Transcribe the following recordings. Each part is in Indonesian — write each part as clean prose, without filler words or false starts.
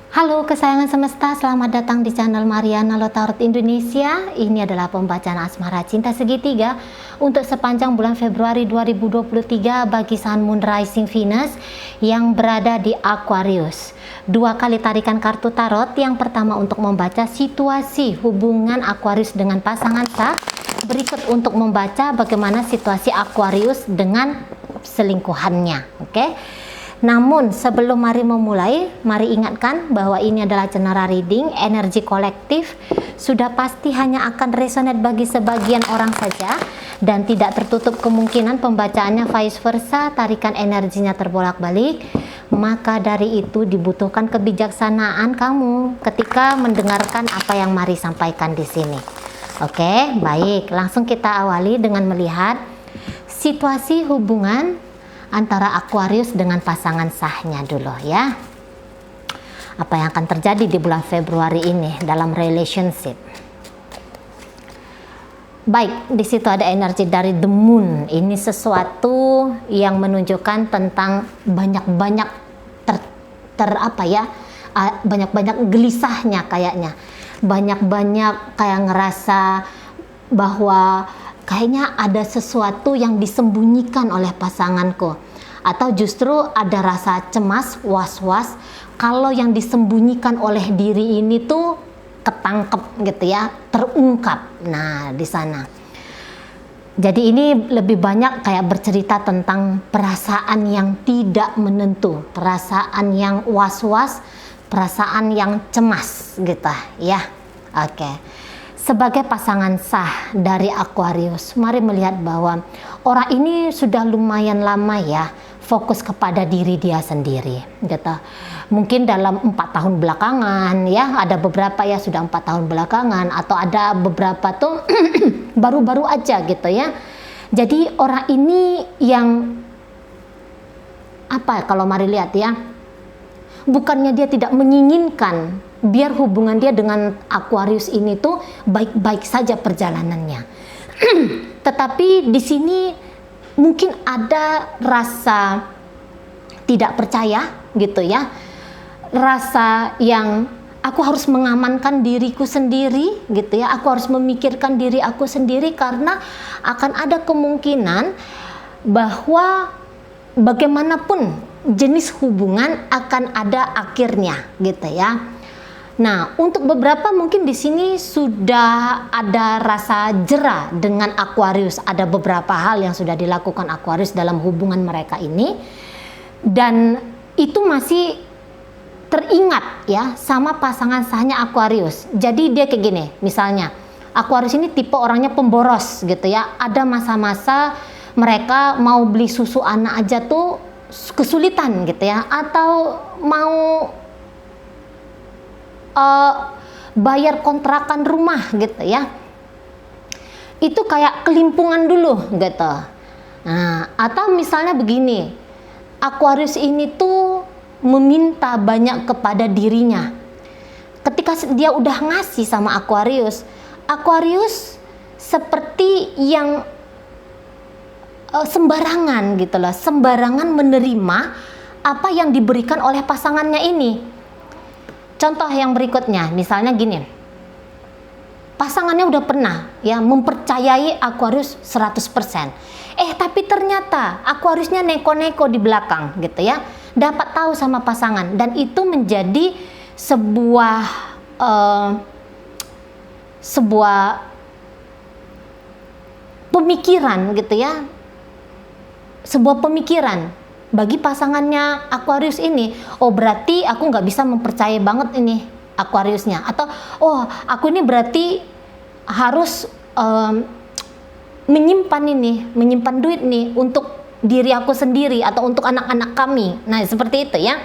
Halo kesayangan semesta, selamat datang di channel Mariana Lotarot Indonesia. Ini adalah pembacaan asmara cinta segitiga untuk sepanjang bulan Februari 2023 bagi Sun Moon Rising Venus yang berada di Aquarius. Dua kali tarikan kartu tarot. Yang pertama untuk membaca situasi hubungan Aquarius dengan pasangan sah. Berikut untuk membaca bagaimana situasi Aquarius dengan selingkuhannya. Oke. Namun sebelum mari memulai, mari ingatkan bahwa ini adalah cenara reading, energi kolektif, sudah pasti hanya akan resonate bagi sebagian orang saja dan tidak tertutup kemungkinan pembacaannya vice versa, tarikan energinya terbolak-balik. Maka dari itu dibutuhkan kebijaksanaan kamu ketika mendengarkan apa yang mari sampaikan di sini. Oke, baik, langsung kita awali dengan melihat situasi hubungan antara Aquarius dengan pasangan sahnya dulu ya. Apa yang akan terjadi di bulan Februari ini dalam relationship? Baik, di situ ada energi dari the moon. Ini sesuatu yang menunjukkan tentang banyak-banyak banyak-banyak gelisahnya kayaknya. Banyak-banyak kayak ngerasa bahwa kayaknya ada sesuatu yang disembunyikan oleh pasanganku, atau justru ada rasa cemas, was-was kalau yang disembunyikan oleh diri ini tuh ketangkep gitu ya, terungkap. Nah, di sana. Jadi ini lebih banyak kayak bercerita tentang perasaan yang tidak menentu, perasaan yang was-was, perasaan yang cemas gitu ya. Oke. Sebagai pasangan sah dari Aquarius, mari melihat bahwa orang ini sudah lumayan lama ya fokus kepada diri dia sendiri gitu. Mungkin dalam 4 tahun belakangan ya, ada beberapa ya sudah 4 tahun belakangan, atau ada beberapa tuh baru-baru aja gitu ya. Jadi orang ini yang kalau mari lihat ya, bukannya dia tidak menginginkan biar hubungan dia dengan Aquarius ini tuh baik-baik saja perjalanannya. Tetapi di sini mungkin ada rasa tidak percaya gitu ya. Rasa yang aku harus mengamankan diriku sendiri gitu ya. Aku harus memikirkan diri aku sendiri karena akan ada kemungkinan bahwa bagaimanapun jenis hubungan akan ada akhirnya gitu ya. Nah, untuk beberapa mungkin di sini sudah ada rasa jera dengan Aquarius. Ada beberapa hal yang sudah dilakukan Aquarius dalam hubungan mereka ini, dan itu masih teringat ya sama pasangan sahnya Aquarius. Jadi dia kayak gini, misalnya Aquarius ini tipe orangnya pemboros gitu ya. Ada masa-masa mereka mau beli susu anak aja tuh kesulitan gitu ya, atau mau bayar kontrakan rumah gitu ya, itu kayak kelimpungan dulu gitu. Nah, atau misalnya begini, Aquarius ini tuh meminta banyak kepada dirinya. Ketika dia udah ngasih sama Aquarius, Aquarius seperti yang sembarangan gitu loh, sembarangan menerima apa yang diberikan oleh pasangannya ini. Contoh yang berikutnya, misalnya gini, pasangannya udah pernah ya mempercayai Aquarius 100%. Tapi ternyata Aquariusnya neko-neko di belakang gitu ya, dapat tahu sama pasangan, dan itu menjadi sebuah pemikiran gitu ya, sebuah pemikiran bagi pasangannya Aquarius ini. Oh, berarti aku nggak bisa mempercayai banget ini Aquariusnya, atau oh aku ini berarti harus menyimpan duit nih untuk diri aku sendiri atau untuk anak-anak kami. Nah, seperti itu ya.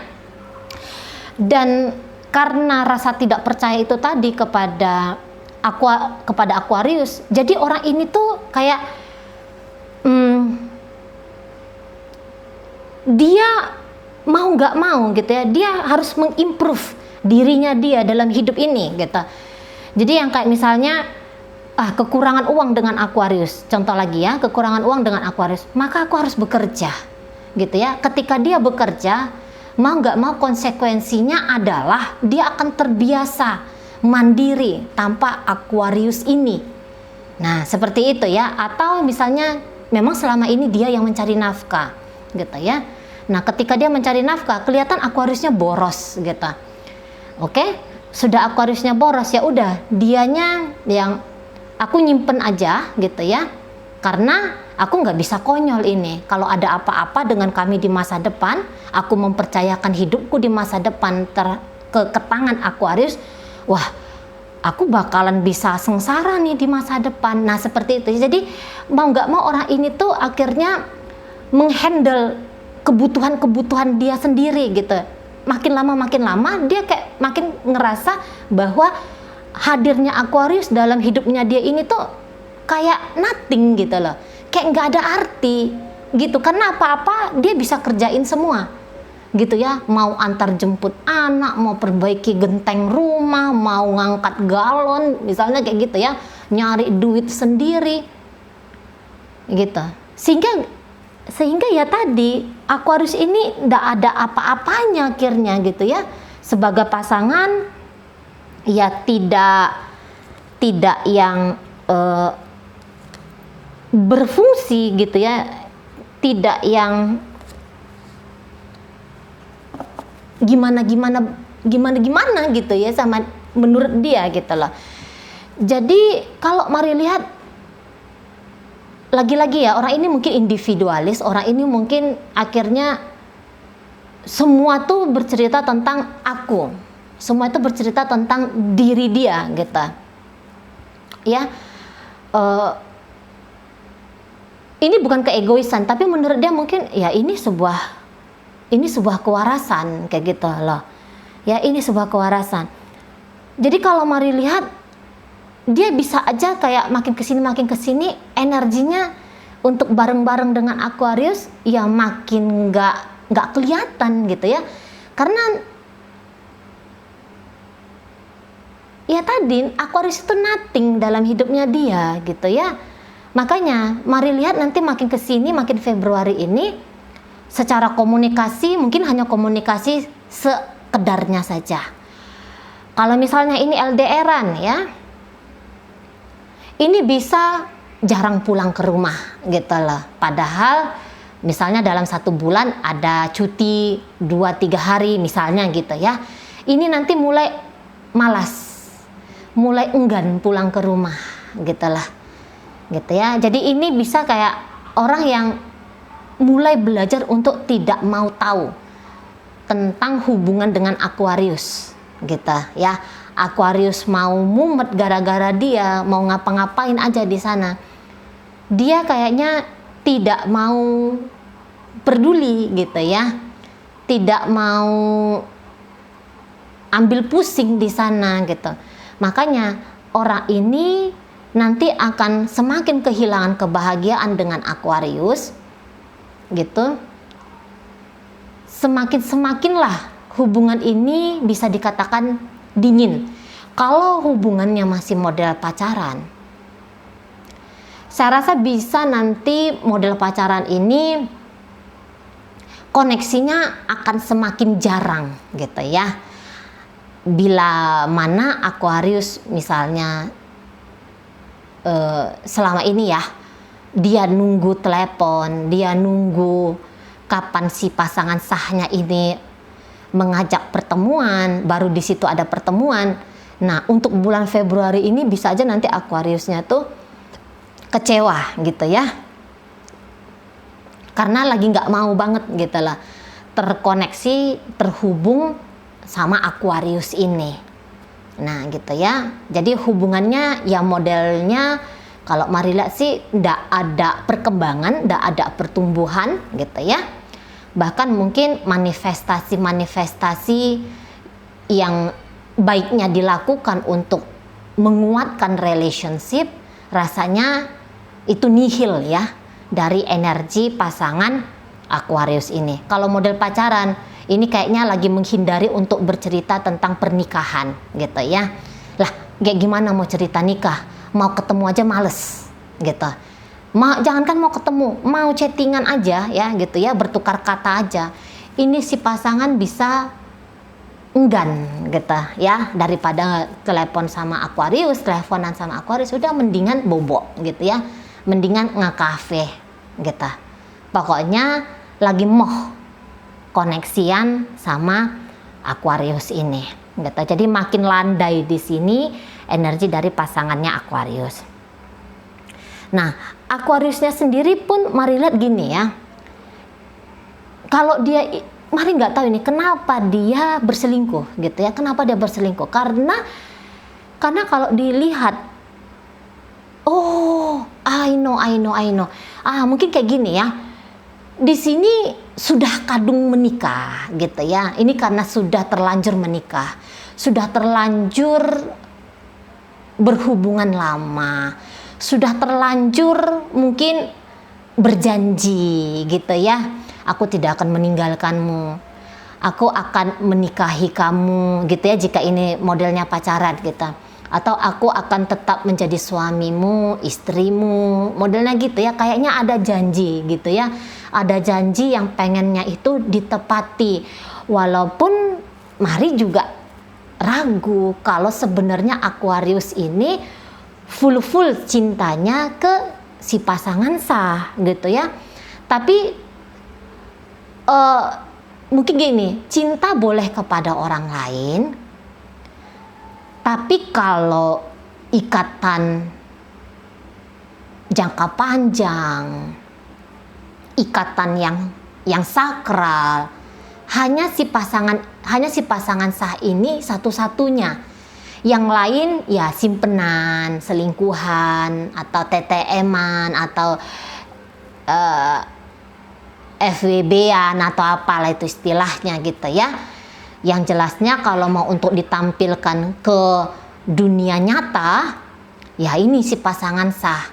Dan karena rasa tidak percaya itu tadi kepada Aquarius, jadi orang ini tuh kayak dia mau nggak mau gitu ya, dia harus mengimprove dirinya dia dalam hidup ini gitu. Jadi yang kayak misalnya kekurangan uang dengan Aquarius, contoh lagi ya, kekurangan uang dengan Aquarius, maka aku harus bekerja gitu ya. Ketika dia bekerja, mau nggak mau konsekuensinya adalah dia akan terbiasa mandiri tanpa Aquarius ini. Nah, seperti itu ya. Atau misalnya memang selama ini dia yang mencari nafkah gitu ya. Nah, ketika dia mencari nafkah, kelihatan Aquariusnya boros gitu. Oke, sudah Aquariusnya boros, ya udah dianya yang aku nyimpen aja gitu ya. Karena aku nggak bisa konyol ini. Kalau ada apa-apa dengan kami di masa depan, aku mempercayakan hidupku di masa depan ke tangan Aquarius. Wah, aku bakalan bisa sengsara nih di masa depan. Nah, seperti itu. Jadi mau nggak mau orang ini tuh akhirnya menghandle kebutuhan-kebutuhan dia sendiri gitu. Makin lama dia kayak makin ngerasa bahwa hadirnya Aquarius dalam hidupnya dia ini tuh kayak nothing gitu loh, kayak nggak ada arti gitu, karena apa-apa dia bisa kerjain semua gitu ya. Mau antar jemput anak, mau perbaiki genteng rumah, mau ngangkat galon misalnya kayak gitu ya, nyari duit sendiri gitu. Sehingga ya tadi Aquarius ini nggak ada apa-apanya akhirnya gitu ya. Sebagai pasangan ya tidak yang berfungsi gitu ya, tidak yang gimana gitu ya sama menurut dia gitu loh. Jadi kalau mari lihat lagi-lagi ya, orang ini mungkin individualis, orang ini mungkin akhirnya semua tuh bercerita tentang aku, semua itu bercerita tentang diri dia gitu ya. Ini bukan keegoisan, tapi menurut dia mungkin ya ini sebuah kewarasan kayak gitu loh ya, ini sebuah kewarasan. Jadi kalau mari lihat, dia bisa aja kayak makin kesini energinya untuk bareng-bareng dengan Aquarius ya makin nggak kelihatan gitu ya, karena ya tadi Aquarius itu nothing dalam hidupnya dia gitu ya. Makanya mari lihat nanti makin kesini, makin Februari ini secara komunikasi mungkin hanya komunikasi sekedarnya saja. Kalau misalnya ini LDRan ya, ini bisa jarang pulang ke rumah gitu loh. Padahal misalnya dalam 1 bulan ada cuti 2-3 hari misalnya gitu ya. Ini nanti mulai malas, mulai enggan pulang ke rumah gitu lah. Gitu ya. Jadi ini bisa kayak orang yang mulai belajar untuk tidak mau tahu tentang hubungan dengan Aquarius gitu ya. Aquarius mau mumet gara-gara dia mau ngapa-ngapain aja di sana, dia kayaknya tidak mau peduli gitu ya, tidak mau ambil pusing di sana gitu. Makanya orang ini nanti akan semakin kehilangan kebahagiaan dengan Aquarius gitu. Semakinlah hubungan ini bisa dikatakan dingin. Kalau hubungannya masih model pacaran, saya rasa bisa nanti model pacaran ini koneksinya akan semakin jarang gitu ya. Bila mana Aquarius misalnya selama ini ya, dia nunggu telepon, dia nunggu kapan si pasangan sahnya ini mengajak pertemuan, baru di situ ada pertemuan. Nah, untuk bulan Februari ini bisa aja nanti Aquariusnya tuh kecewa gitu ya, karena lagi nggak mau banget gitu lah terkoneksi, terhubung sama Aquarius ini. Nah gitu ya, jadi hubungannya ya modelnya kalau mari lihat sih nggak ada perkembangan, nggak ada pertumbuhan gitu ya. Bahkan mungkin manifestasi-manifestasi yang baiknya dilakukan untuk menguatkan relationship rasanya itu nihil ya dari energi pasangan Aquarius ini. Kalau model pacaran ini kayaknya lagi menghindari untuk bercerita tentang pernikahan gitu ya. Lah kayak gimana mau cerita nikah, mau ketemu aja males gitu. Jangankan mau ketemu, mau chattingan aja ya gitu ya, bertukar kata aja ini si pasangan bisa enggan gitu ya, daripada teleponan sama Aquarius sudah mendingan bobo gitu ya, mendingan nge-cafe gitu. Pokoknya lagi moh koneksian sama Aquarius ini gitu. Jadi makin landai di sini energi dari pasangannya Aquarius. Nah, Aquariusnya sendiri pun mari lihat gini ya. Kalau dia, mari nggak tahu ini kenapa dia berselingkuh gitu ya. Kenapa dia berselingkuh? Karena kalau dilihat, oh, I know. Mungkin kayak gini ya. Di sini sudah kadung menikah gitu ya. Ini karena sudah terlanjur menikah, sudah terlanjur berhubungan lama, sudah terlanjur mungkin berjanji gitu ya. Aku tidak akan meninggalkanmu, aku akan menikahi kamu gitu ya, jika ini modelnya pacaran gitu. Atau aku akan tetap menjadi suamimu, istrimu, modelnya gitu ya. Kayaknya ada janji gitu ya, ada janji yang pengennya itu ditepati. Walaupun mari juga ragu kalau sebenarnya Aquarius ini full cintanya ke si pasangan sah gitu ya. Tapi mungkin gini, cinta boleh kepada orang lain, tapi kalau ikatan jangka panjang, ikatan yang sakral, hanya si pasangan sah ini satu-satunya. Yang lain ya simpenan, selingkuhan, atau TTM-an, atau FWB-an, atau apalah itu istilahnya gitu ya. Yang jelasnya kalau mau untuk ditampilkan ke dunia nyata, ya ini si pasangan sah.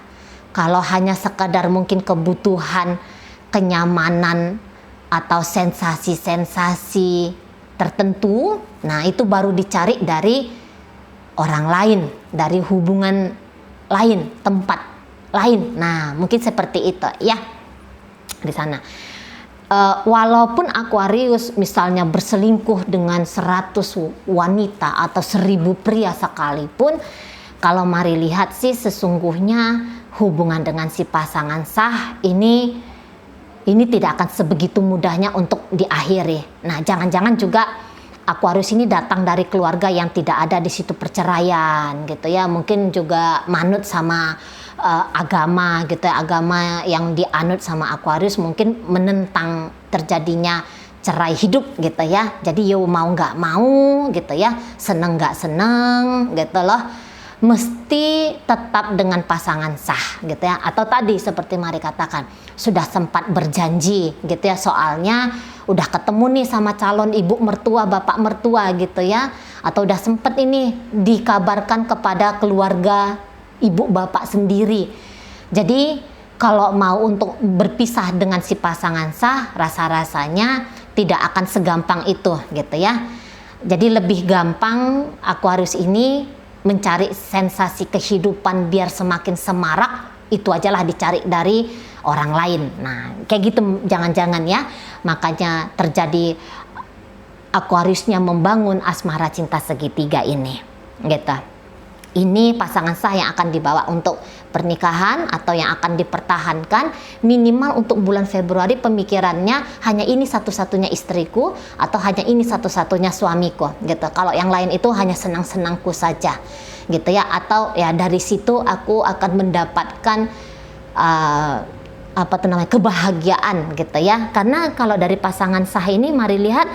Kalau hanya sekadar mungkin kebutuhan, kenyamanan, atau sensasi-sensasi tertentu, nah itu baru dicari dari orang lain, dari hubungan lain, tempat lain. Nah mungkin seperti itu ya di sana. Walaupun Aquarius misalnya berselingkuh dengan 100 wanita atau 1000 pria sekalipun, kalau mari lihat sih sesungguhnya hubungan dengan si pasangan sah ini tidak akan sebegitu mudahnya untuk diakhiri. Nah, jangan-jangan juga Aquarius ini datang dari keluarga yang tidak ada di situ perceraian gitu ya. Mungkin juga manut sama agama gitu ya. Agama yang dianut sama Aquarius mungkin menentang terjadinya cerai hidup gitu ya. Jadi yo mau nggak mau gitu ya, seneng nggak seneng gitu loh, mesti tetap dengan pasangan sah gitu ya. Atau tadi seperti Mari katakan, sudah sempat berjanji gitu ya, soalnya udah ketemu nih sama calon ibu mertua, bapak mertua gitu ya, atau udah sempet ini dikabarkan kepada keluarga ibu bapak sendiri. Jadi kalau mau untuk berpisah dengan si pasangan sah, rasa-rasanya tidak akan segampang itu gitu ya. Jadi lebih gampang Aquarius ini mencari sensasi kehidupan biar semakin semarak, itu ajalah dicari dari orang lain. Nah kayak gitu jangan-jangan ya, makanya terjadi Aquariusnya membangun asmara cinta segitiga ini gitu. Ini pasangan sah yang akan dibawa untuk pernikahan atau yang akan dipertahankan minimal untuk bulan Februari. Pemikirannya hanya ini satu-satunya istriku atau hanya ini satu-satunya suamiku gitu. Kalau yang lain itu hanya senang-senangku saja gitu ya, atau ya dari situ aku akan mendapatkan kebahagiaan gitu ya. Karena kalau dari pasangan sah ini mari lihat,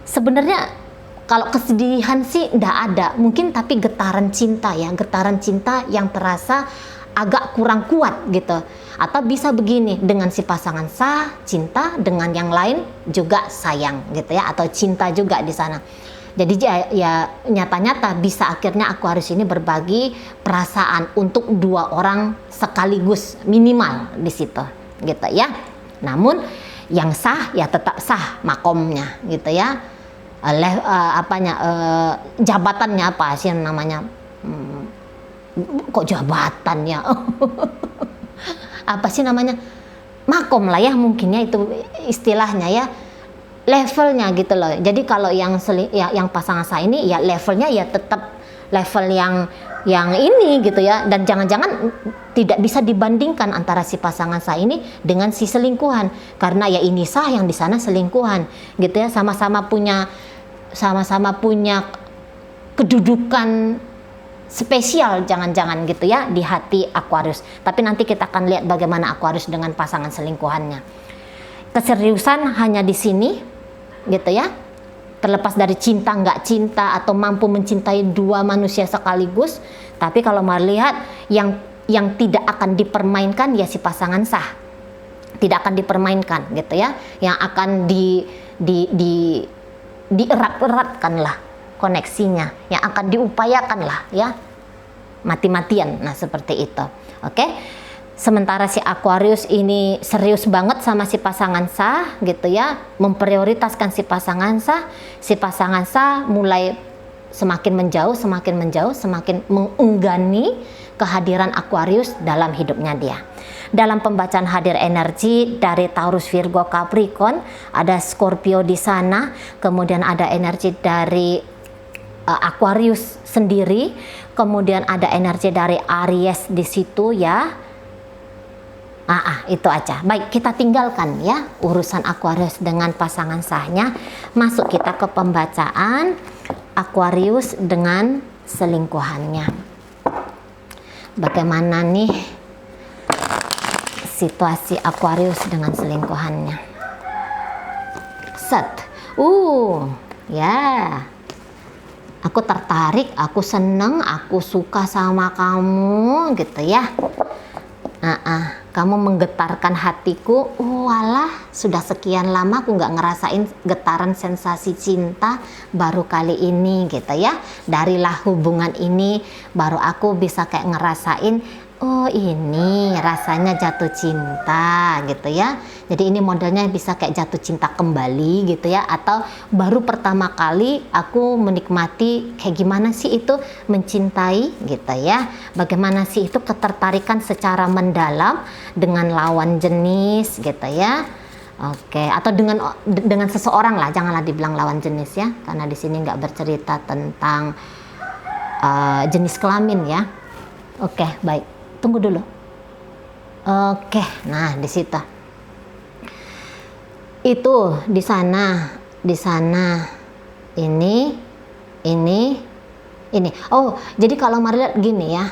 sebenarnya kalau kesedihan sih ndak ada mungkin, tapi getaran cinta ya, getaran cinta yang terasa agak kurang kuat gitu. Atau bisa begini, dengan si pasangan sah cinta, dengan yang lain juga sayang gitu ya, atau cinta juga di sana. Jadi ya nyata-nyata bisa akhirnya Aquarius ini berbagi perasaan untuk 2 orang sekaligus minimal di situ gitu ya. Namun yang sah ya tetap sah makomnya gitu ya. Jabatannya apa sih namanya? Kok jabatannya? Apa sih namanya? Makom lah ya, mungkinnya itu istilahnya ya. levelnya gitu loh. Jadi kalau yang pasangan saya ini ya levelnya ya tetap level yang ini gitu ya, dan jangan-jangan tidak bisa dibandingkan antara si pasangan saya ini dengan si selingkuhan, karena ya ini sah, yang di sana selingkuhan gitu ya. Sama-sama punya kedudukan spesial jangan-jangan gitu ya di hati Aquarius. Tapi nanti kita akan lihat bagaimana Aquarius dengan pasangan selingkuhannya. Keseriusan hanya di sini gitu ya, terlepas dari cinta nggak cinta atau mampu mencintai dua manusia sekaligus. Tapi kalau melihat yang tidak akan dipermainkan ya si pasangan sah, tidak akan dipermainkan gitu ya, yang akan dierat-eratkan lah koneksinya, yang akan diupayakan lah ya mati-matian. Nah seperti itu. Oke. Sementara si Aquarius ini serius banget sama si pasangan sah gitu ya, memprioritaskan si pasangan sah mulai semakin menjauh, semakin mengunggani kehadiran Aquarius dalam hidupnya dia. Dalam pembacaan hadir energi dari Taurus, Virgo, Capricorn, ada Scorpio di sana, kemudian ada energi dari Aquarius sendiri, kemudian ada energi dari Aries di situ ya. Itu aja. Baik, kita tinggalkan ya urusan Aquarius dengan pasangan sahnya. Masuk kita ke pembacaan Aquarius dengan selingkuhannya. Bagaimana nih situasi Aquarius dengan selingkuhannya? Ya. Aku tertarik, aku seneng, aku suka sama kamu gitu ya. Kamu menggetarkan hatiku. Walah, sudah sekian lama aku nggak ngerasain getaran sensasi cinta, baru kali ini gitu ya. Darilah hubungan ini baru aku bisa kayak ngerasain, oh ini rasanya jatuh cinta gitu ya. Jadi ini modelnya bisa kayak jatuh cinta kembali gitu ya, atau baru pertama kali aku menikmati kayak gimana sih itu mencintai gitu ya. Bagaimana sih itu ketertarikan secara mendalam dengan lawan jenis gitu ya. Oke, atau dengan seseorang lah, janganlah dibilang lawan jenis ya, karena di sini nggak bercerita tentang jenis kelamin ya. Oke, baik. Tunggu dulu. Oke, nah di situ. Itu di sana. Ini. Oh, jadi kalau Mari lihat gini ya.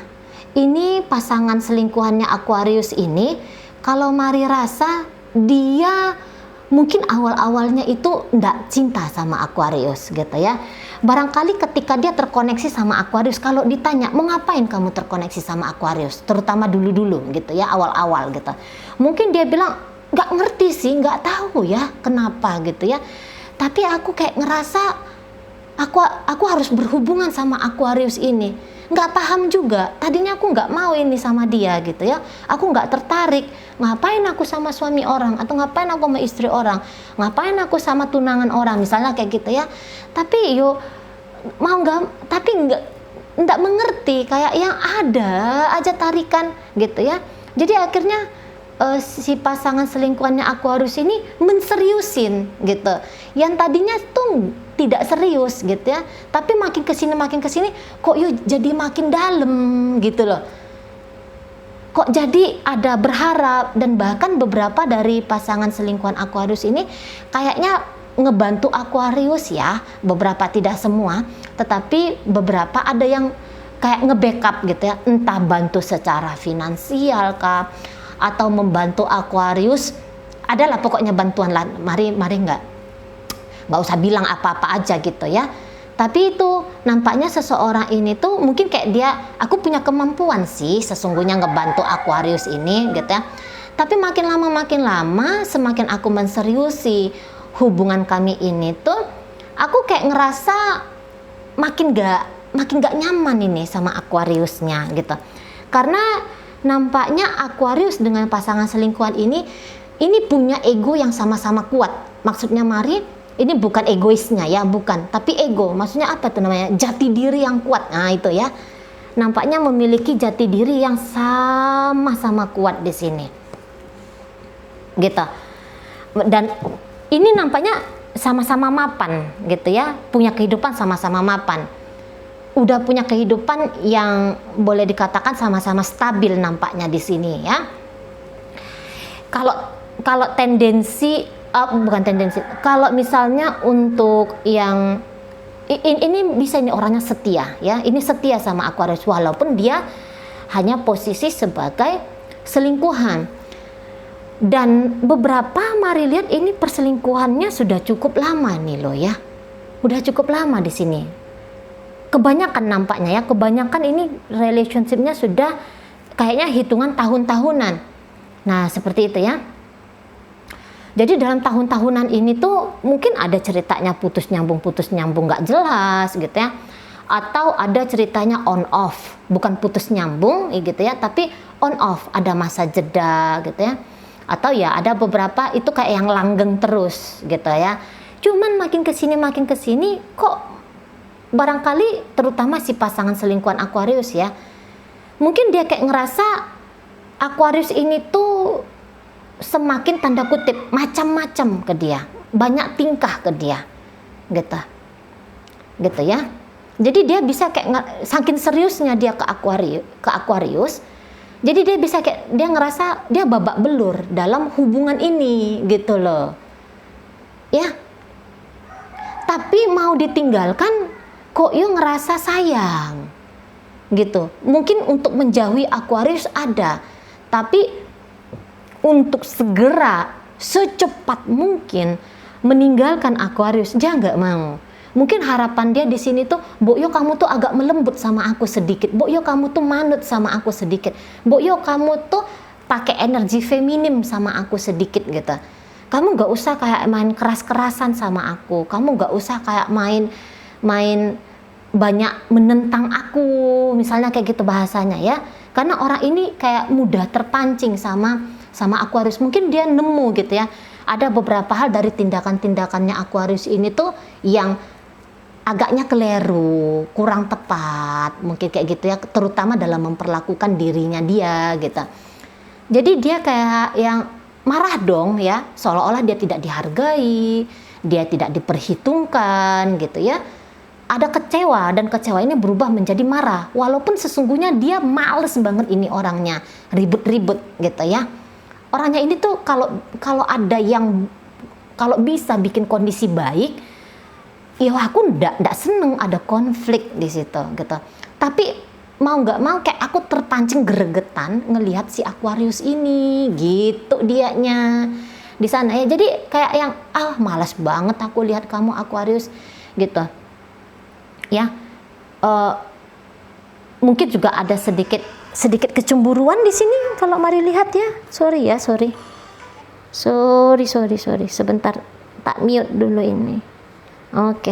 Ini pasangan selingkuhannya Aquarius ini, kalau Mari rasa dia mungkin awal-awalnya itu ndak cinta sama Aquarius gitu ya. Barangkali ketika dia terkoneksi sama Aquarius, kalau ditanya mau ngapain kamu terkoneksi sama Aquarius, terutama dulu-dulu gitu ya, awal-awal gitu, mungkin dia bilang nggak ngerti sih, nggak tahu ya kenapa gitu ya, tapi aku kayak ngerasa aku harus berhubungan sama Aquarius ini. Nggak paham juga, tadinya aku nggak mau ini sama dia gitu ya, aku nggak tertarik. Ngapain aku sama suami orang, atau ngapain aku sama istri orang, ngapain aku sama tunangan orang misalnya kayak gitu ya. Tapi nggak mengerti, kayak yang ada aja tarikan gitu ya. Jadi akhirnya si pasangan selingkuhannya Aquarius ini menseriusin gitu, yang tadinya tuh tidak serius gitu ya, tapi makin kesini kok yuk jadi makin dalam gitu loh, kok jadi ada berharap. Dan bahkan beberapa dari pasangan selingkuhan Aquarius ini kayaknya ngebantu Aquarius ya, beberapa, tidak semua, tetapi beberapa ada yang kayak nge-backup gitu ya, entah bantu secara finansial kah, atau membantu Aquarius, adalah pokoknya bantuan lah. Mari nggak usah bilang apa-apa aja gitu ya. Tapi itu nampaknya seseorang ini tuh mungkin kayak dia, aku punya kemampuan sih sesungguhnya ngebantu Aquarius ini gitu ya. Tapi makin lama semakin aku menseriusi hubungan kami ini tuh, aku kayak ngerasa makin gak nyaman ini sama Aquariusnya gitu. Karena nampaknya Aquarius dengan pasangan selingkuhan ini punya ego yang sama-sama kuat. Maksudnya Mari, ini bukan egoisnya ya, bukan, tapi ego. Maksudnya apa tuh namanya? Jati diri yang kuat. Nah, itu ya. Nampaknya memiliki jati diri yang sama-sama kuat di sini. Gitu. Dan ini nampaknya sama-sama mapan gitu ya, punya kehidupan sama-sama mapan. Udah punya kehidupan yang boleh dikatakan sama-sama stabil nampaknya di sini ya. Kalau tendensi bukan tendensi, kalau misalnya untuk yang ini bisa ini orangnya setia ya, ini setia sama Aquarius walaupun dia hanya posisi sebagai selingkuhan. Dan beberapa Mari lihat ini perselingkuhannya sudah cukup lama nih loh ya. Udah cukup lama di sini. Kebanyakan nampaknya ya, kebanyakan ini relationship-nya sudah kayaknya hitungan tahun-tahunan. Nah, seperti itu ya. Jadi dalam tahun-tahunan ini tuh mungkin ada ceritanya putus nyambung nggak jelas gitu ya. Atau ada ceritanya on off, bukan putus nyambung gitu ya, tapi on off, ada masa jeda gitu ya. Atau ya ada beberapa itu kayak yang langgeng terus gitu ya. Cuman makin kesini kok barangkali terutama si pasangan selingkuhan Aquarius ya, mungkin dia kayak ngerasa Aquarius ini tuh semakin tanda kutip macam-macam ke dia, banyak tingkah ke dia gitu ya. Jadi dia bisa kayak saking seriusnya dia ke Aquarius, jadi dia bisa kayak dia ngerasa dia babak belur dalam hubungan ini gitu loh ya. Tapi mau ditinggalkan kok yuk ngerasa sayang gitu. Mungkin untuk menjauhi Aquarius ada, tapi untuk segera secepat mungkin meninggalkan Aquarius dia nggak mau. Mungkin harapan dia di sini tuh, Boyo kamu tuh agak melembut sama aku sedikit, Boyo kamu tuh manut sama aku sedikit, Boyo kamu tuh pakai energi feminim sama aku sedikit gitu. Kamu nggak usah kayak main keras-kerasan sama aku, kamu nggak usah kayak main banyak menentang aku, misalnya kayak gitu bahasanya ya. Karena orang ini kayak mudah terpancing sama Aquarius. Mungkin dia nemu gitu ya, ada beberapa hal dari tindakan-tindakannya Aquarius ini tuh yang agaknya keliru, kurang tepat, mungkin kayak gitu ya, terutama dalam memperlakukan dirinya dia gitu. Jadi dia kayak yang marah dong ya, seolah-olah dia tidak dihargai, dia tidak diperhitungkan gitu ya. Ada kecewa, dan kecewa ini berubah menjadi marah, walaupun sesungguhnya dia males banget ini orangnya, ribut-ribut gitu ya. Orangnya ini tuh kalau ada yang kalau bisa bikin kondisi baik, ya aku ndak seneng ada konflik di situ gitu. Tapi mau nggak mau kayak aku terpancing gregetan ngelihat si Aquarius ini gitu dianya di sana ya. Jadi kayak yang malas banget aku lihat kamu Aquarius gitu ya. Mungkin juga ada sedikit kecemburuan di sini kalau Mari lihat ya. Sorry sebentar, tak mute dulu ini. Oke.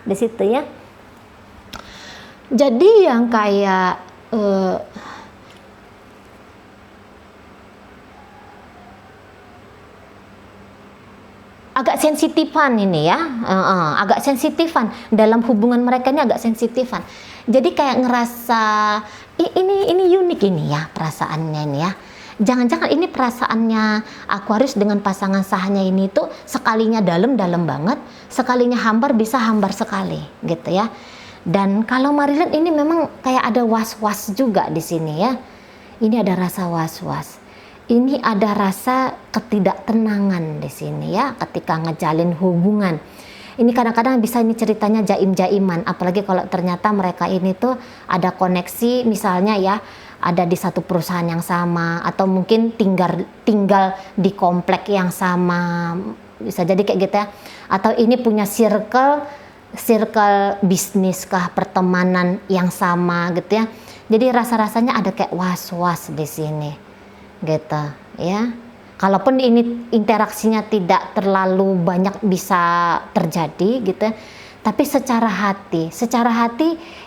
Di situ ya. Jadi yang kayak agak sensitifan ini ya, agak sensitifan dalam hubungan mereka ini, agak sensitifan. Jadi kayak ngerasa ini unik ini ya perasaannya ini ya. Jangan-jangan ini perasaannya Aquarius dengan pasangan sahnya ini tuh sekalinya dalam banget, sekalinya hambar bisa hambar sekali gitu ya. Dan kalau Mari lihat ini memang kayak ada was-was juga di sini ya. Ini ada rasa was-was. Ini ada rasa ketidaktenangan di sini ya ketika ngejalin hubungan. Ini kadang-kadang bisa ini ceritanya jaim-jaiman, apalagi kalau ternyata mereka ini tuh ada koneksi, misalnya ya ada di satu perusahaan yang sama, atau mungkin tinggal di komplek yang sama, bisa jadi kayak gitu ya. Atau ini punya circle bisnis kah, pertemanan yang sama gitu ya. Jadi rasa-rasanya ada kayak was-was di sini gitu ya. Kalaupun ini interaksinya tidak terlalu banyak bisa terjadi gitu ya, tapi secara hati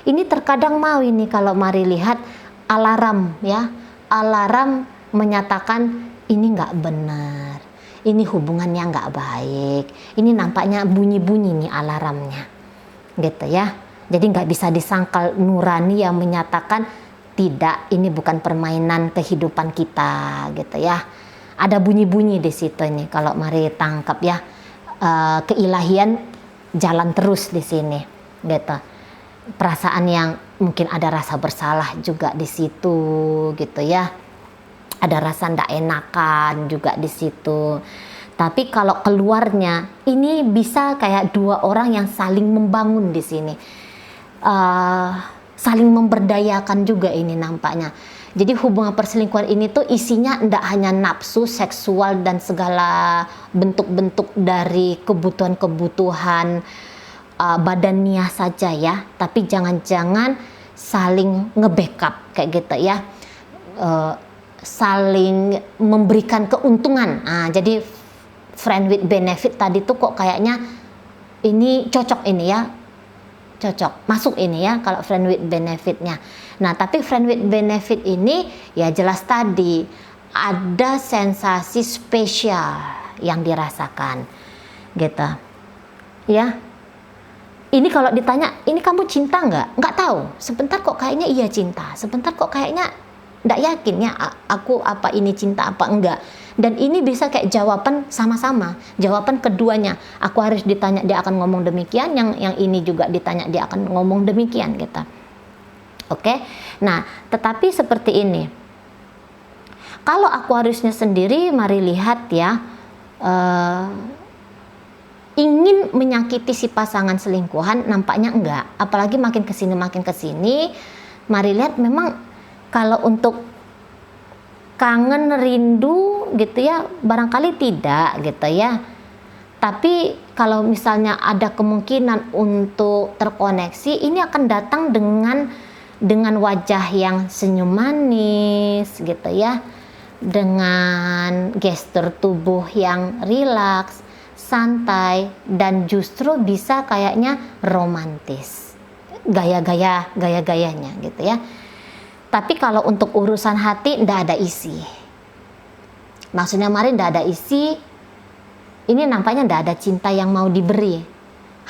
ini terkadang mau ini kalau Mari lihat alarm ya, alarm menyatakan ini nggak benar, ini hubungannya nggak baik, ini nampaknya bunyi-bunyi nih alarmnya gitu ya. Jadi nggak bisa disangkal nurani yang menyatakan tidak, ini bukan permainan kehidupan kita gitu ya. Ada bunyi-bunyi di situ nih kalau Mari tangkap ya. keilahian jalan terus di sini gitu. Perasaan yang mungkin ada rasa bersalah juga di situ gitu ya, ada rasa ndak enakan juga di situ. Tapi kalau keluarnya ini bisa kayak dua orang yang saling membangun di sini, saling memberdayakan juga ini nampaknya. Jadi hubungan perselingkuhan ini tuh isinya ndak hanya nafsu seksual dan segala bentuk-bentuk dari kebutuhan-kebutuhan badania saja ya, tapi jangan-jangan saling nge-backup kayak gitu ya, saling memberikan keuntungan. Jadi friend with benefit tadi tuh kok kayaknya ini cocok ini ya, cocok masuk ini ya kalau friend with benefitnya. Nah tapi friend with benefit ini ya jelas tadi ada sensasi spesial yang dirasakan gitu ya. Ini kalau ditanya, ini kamu cinta nggak tahu. Sebentar kok kayaknya iya cinta, sebentar kok kayaknya nggak yakin ya aku apa ini cinta apa enggak. Dan ini bisa kayak jawaban sama-sama, jawaban keduanya. Aquarius ditanya dia akan ngomong demikian, yang ini juga ditanya dia akan ngomong demikian gitu. Oke, nah tetapi seperti ini. Kalau Aquariusnya sendiri, mari lihat ya, ingin menyakiti si pasangan selingkuhan nampaknya enggak, apalagi makin kesini mari lihat memang kalau untuk kangen rindu gitu ya barangkali tidak gitu ya. Tapi kalau misalnya ada kemungkinan untuk terkoneksi, ini akan datang dengan wajah yang senyum manis gitu ya, dengan gestur tubuh yang rilaks, santai, dan justru bisa kayaknya romantis, gaya-gayanya gitu ya. Tapi kalau untuk urusan hati ndak ada isi, maksudnya mari ndak ada isi, ini nampaknya ndak ada cinta yang mau diberi.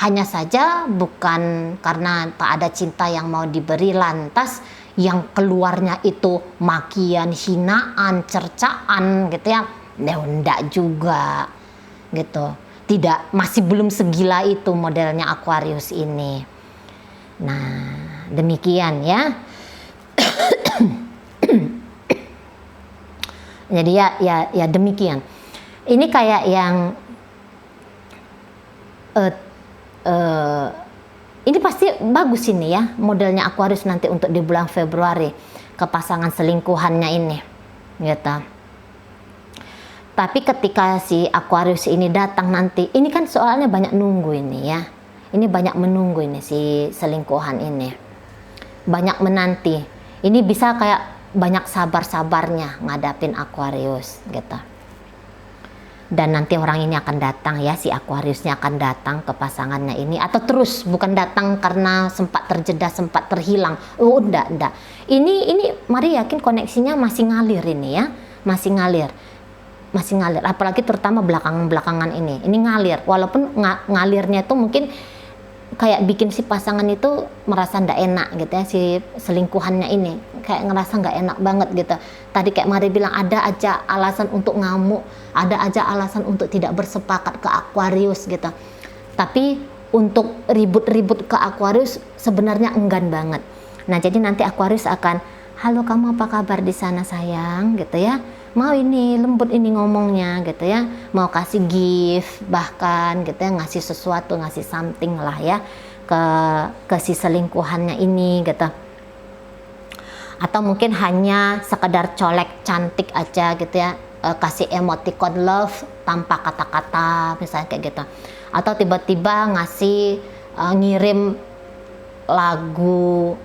Hanya saja bukan karena tak ada cinta yang mau diberi lantas yang keluarnya itu makian, hinaan, cercaan gitu ya, ndak juga gitu. Tidak, masih belum segila itu modelnya Aquarius ini. Nah demikian ya. Jadi ya demikian. Ini kayak yang ini pasti bagus ini ya modelnya Aquarius nanti untuk di bulan Februari ke pasangan selingkuhannya ini gitu. Tapi ketika si Aquarius ini datang nanti, ini kan soalnya banyak nunggu ini ya, ini banyak menunggu ini si selingkuhan ini, banyak menanti. Ini bisa kayak banyak sabar-sabarnya ngadapin Aquarius gitu. Dan nanti orang ini akan datang ya, si Aquariusnya akan datang ke pasangannya ini, atau terus bukan datang karena sempat terjeda, sempat terhilang. Oh enggak. Ini mari yakin koneksinya masih ngalir ini ya, masih ngalir, apalagi terutama belakangan ini ngalir. Walaupun ngalirnya itu mungkin kayak bikin si pasangan itu merasa ndak enak gitu ya, si selingkuhannya ini kayak ngerasa nggak enak banget gitu. Tadi kayak Mari bilang ada aja alasan untuk ngamuk, ada aja alasan untuk tidak bersepakat ke Aquarius gitu. Tapi untuk ribut-ribut ke Aquarius sebenarnya enggan banget. Nah jadi nanti Aquarius akan, halo kamu apa kabar di sana sayang gitu ya, mau ini lembut ini ngomongnya gitu ya, mau kasih gift bahkan gitu ya, ngasih sesuatu, ngasih something lah ya ke si selingkuhannya ini gitu. Atau mungkin hanya sekedar colek cantik aja gitu ya, kasih emoticon love tanpa kata-kata misalnya kayak gitu. Atau tiba-tiba ngasih ngirim lagu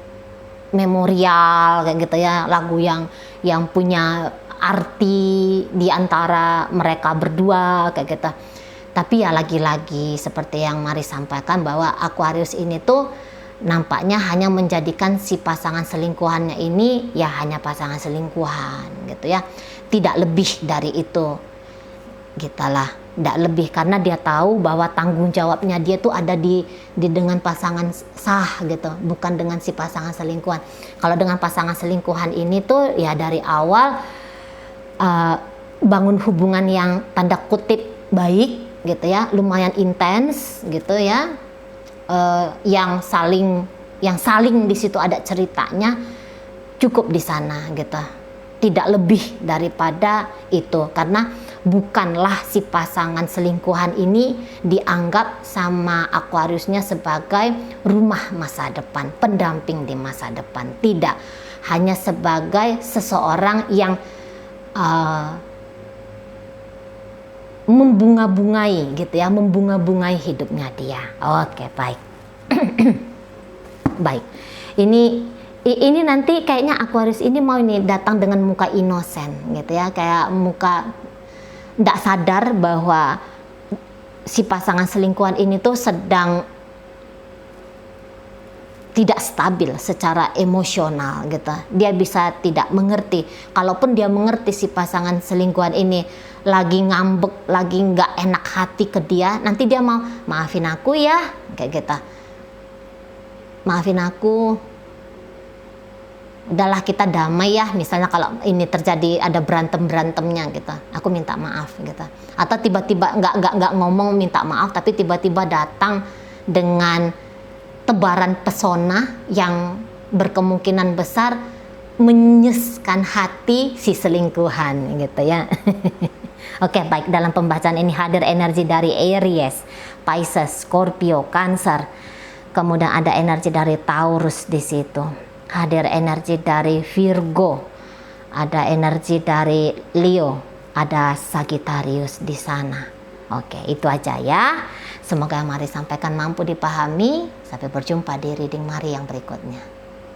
memorial kayak gitu ya, lagu yang punya arti di antara mereka berdua kayak gitu. Tapi ya lagi-lagi seperti yang Mari sampaikan bahwa Aquarius ini tuh nampaknya hanya menjadikan si pasangan selingkuhannya ini ya hanya pasangan selingkuhan gitu ya, tidak lebih dari itu gitulah, tidak lebih, karena dia tahu bahwa tanggung jawabnya dia tuh ada di dengan pasangan sah gitu, bukan dengan si pasangan selingkuhan. Kalau dengan pasangan selingkuhan ini tuh ya dari awal bangun hubungan yang tanda kutip baik gitu ya, lumayan intens gitu ya, yang saling di situ ada ceritanya, cukup di sana gitu, tidak lebih daripada itu, karena bukanlah si pasangan selingkuhan ini dianggap sama Aquariusnya sebagai rumah masa depan, pendamping di masa depan, tidak, hanya sebagai seseorang yang membunga-bungai gitu ya, membunga-bungai hidupnya dia. Oke, baik. Baik. Ini nanti kayaknya Aquarius ini mau ini datang dengan muka inosen gitu ya, kayak muka tidak sadar bahwa si pasangan selingkuhan ini tuh sedang tidak stabil secara emosional gitu. Dia bisa tidak mengerti. Kalaupun dia mengerti si pasangan selingkuhan ini lagi ngambek, lagi nggak enak hati ke dia, nanti dia mau maafin aku ya, kayak gitu. Maafin aku, udahlah kita damai ya, misalnya kalau ini terjadi ada berantemnya gitu, aku minta maaf gitu. Atau tiba-tiba nggak ngomong minta maaf, tapi tiba-tiba datang dengan tebaran pesona yang berkemungkinan besar menyeskan hati si selingkuhan gitu ya. Oke, baik, dalam pembacaan ini hadir energi dari Aries, Pisces, Scorpio, Cancer. Kemudian ada energi dari Taurus di situ. Hadir energi dari Virgo. Ada energi dari Leo, ada Sagittarius di sana. Oke, itu aja ya. Semoga yang Mari sampaikan mampu dipahami. Sampai berjumpa di reading Mari yang berikutnya.